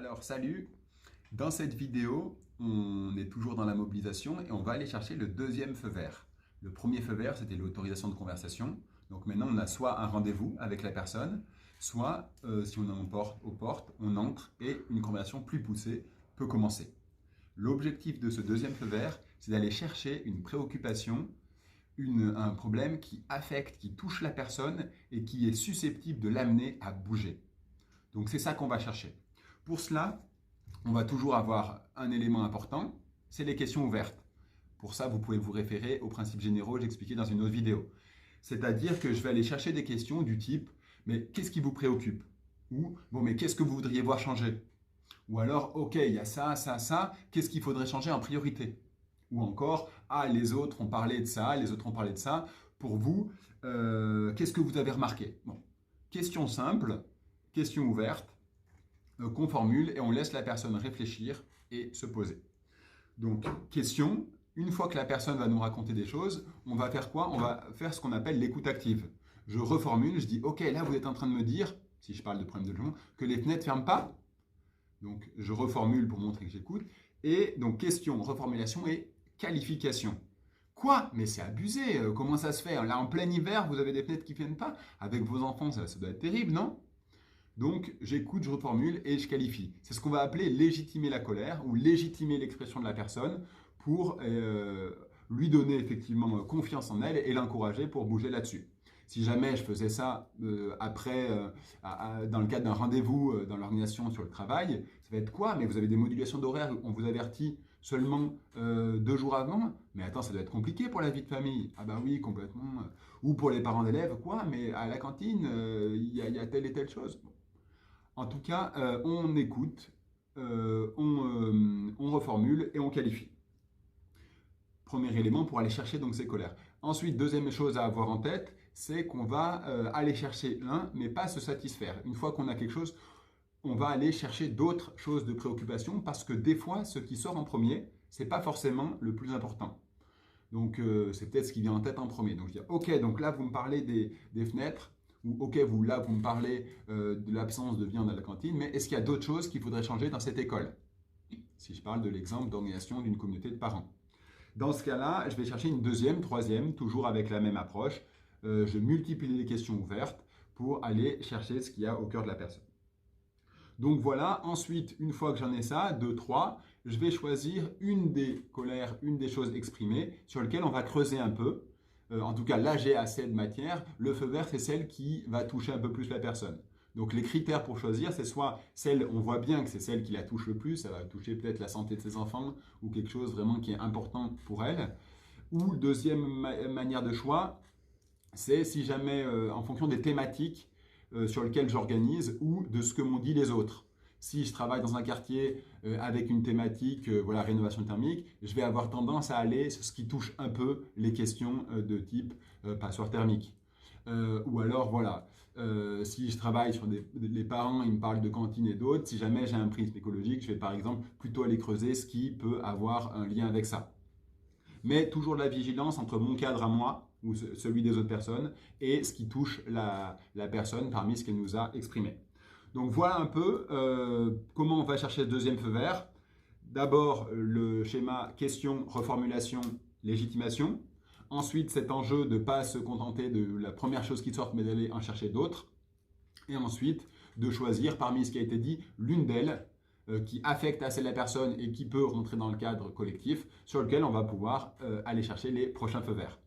Alors salut, dans cette vidéo, on est toujours dans la mobilisation et on va aller chercher le deuxième feu vert. Le premier feu vert, c'était l'autorisation de conversation. Donc maintenant, on a soit un rendez-vous avec la personne, soit, si on est aux portes, on entre et une conversation plus poussée peut commencer. L'objectif de ce deuxième feu vert, c'est d'aller chercher une préoccupation, un problème qui affecte, qui touche la personne et qui est susceptible de l'amener à bouger. Donc c'est ça qu'on va chercher. Pour cela, on va toujours avoir un élément important, c'est les questions ouvertes. Pour ça, vous pouvez vous référer aux principes généraux que j'expliquais dans une autre vidéo. C'est-à-dire que je vais aller chercher des questions du type « mais qu'est-ce qui vous préoccupe ?» ou « bon, mais qu'est-ce que vous voudriez voir changer ?» ou alors « ok, il y a ça, ça, ça, qu'est-ce qu'il faudrait changer en priorité ?» ou encore « ah, les autres ont parlé de ça, les autres ont parlé de ça, pour vous, qu'est-ce que vous avez remarqué ?» Bon. Question simple, question ouverte, qu'on formule et on laisse la personne réfléchir et se poser. Donc, question, une fois que la personne va nous raconter des choses, on va faire quoi? On va faire ce qu'on appelle l'écoute active. Je reformule, je dis, ok, là vous êtes en train de me dire, si je parle de problème de logement, que les fenêtres ne ferment pas. Donc, je reformule pour montrer que j'écoute. Et donc, question, reformulation et qualification. Quoi? Mais c'est abusé, comment ça se fait? Là, en plein hiver, vous avez des fenêtres qui ne viennent pas? Avec vos enfants, ça doit être terrible, non? Donc, j'écoute, je reformule et je qualifie. C'est ce qu'on va appeler légitimer la colère ou légitimer l'expression de la personne pour lui donner effectivement confiance en elle et l'encourager pour bouger là-dessus. Si jamais je faisais ça dans le cadre d'un rendez-vous dans l'organisation sur le travail, ça va être quoi? Mais vous avez des modulations d'horaire, on vous avertit seulement 2 jours avant? Mais attends, ça doit être compliqué pour la vie de famille. Ah bah oui, complètement. Ou pour les parents d'élèves, quoi? Mais à la cantine, il y a telle et telle chose. Bon. En tout cas, on écoute, on reformule et on qualifie. Premier élément pour aller chercher donc ces colères. Ensuite, deuxième chose à avoir en tête, c'est qu'on va aller chercher l'un, mais pas se satisfaire. Une fois qu'on a quelque chose, on va aller chercher d'autres choses de préoccupation parce que des fois, ce qui sort en premier, ce n'est pas forcément le plus important. Donc, c'est peut-être ce qui vient en tête en premier. Donc, je dis, ok, donc là, vous me parlez des fenêtres, ou ok, vous me parlez de l'absence de viande à la cantine, mais est-ce qu'il y a d'autres choses qu'il faudrait changer dans cette école? Si je parle de l'exemple d'organisation d'une communauté de parents. Dans ce cas-là, je vais chercher une deuxième, troisième, toujours avec la même approche. Je multiplie les questions ouvertes pour aller chercher ce qu'il y a au cœur de la personne. Donc voilà, ensuite, une fois que j'en ai ça, 2, 3, je vais choisir une des colères, une des choses exprimées sur lesquelles on va creuser un peu. En tout cas, là, j'ai assez de matière. Le feu vert, c'est celle qui va toucher un peu plus la personne. Donc, les critères pour choisir, c'est soit celle, on voit bien que c'est celle qui la touche le plus, ça va toucher peut-être la santé de ses enfants ou quelque chose vraiment qui est important pour elle. Ou, deuxième manière de choix, c'est si jamais, en fonction des thématiques sur lesquelles j'organise ou de ce que m'ont dit les autres. Si je travaille dans un quartier avec une thématique, rénovation thermique, je vais avoir tendance à aller sur ce qui touche un peu les questions de type passoire thermique. Ou alors, voilà, si je travaille sur les parents, ils me parlent de cantine et d'autres, si jamais j'ai un prisme écologique, je vais par exemple plutôt aller creuser ce qui peut avoir un lien avec ça. Mais toujours de la vigilance entre mon cadre à moi, ou celui des autres personnes, et ce qui touche la personne parmi ce qu'elle nous a exprimé. Donc voilà un peu comment on va chercher le deuxième feu vert. D'abord le schéma question, reformulation, légitimation. Ensuite cet enjeu de ne pas se contenter de la première chose qui sort mais d'aller en chercher d'autres. Et ensuite de choisir parmi ce qui a été dit l'une d'elles qui affecte assez la personne et qui peut rentrer dans le cadre collectif sur lequel on va pouvoir aller chercher les prochains feux verts.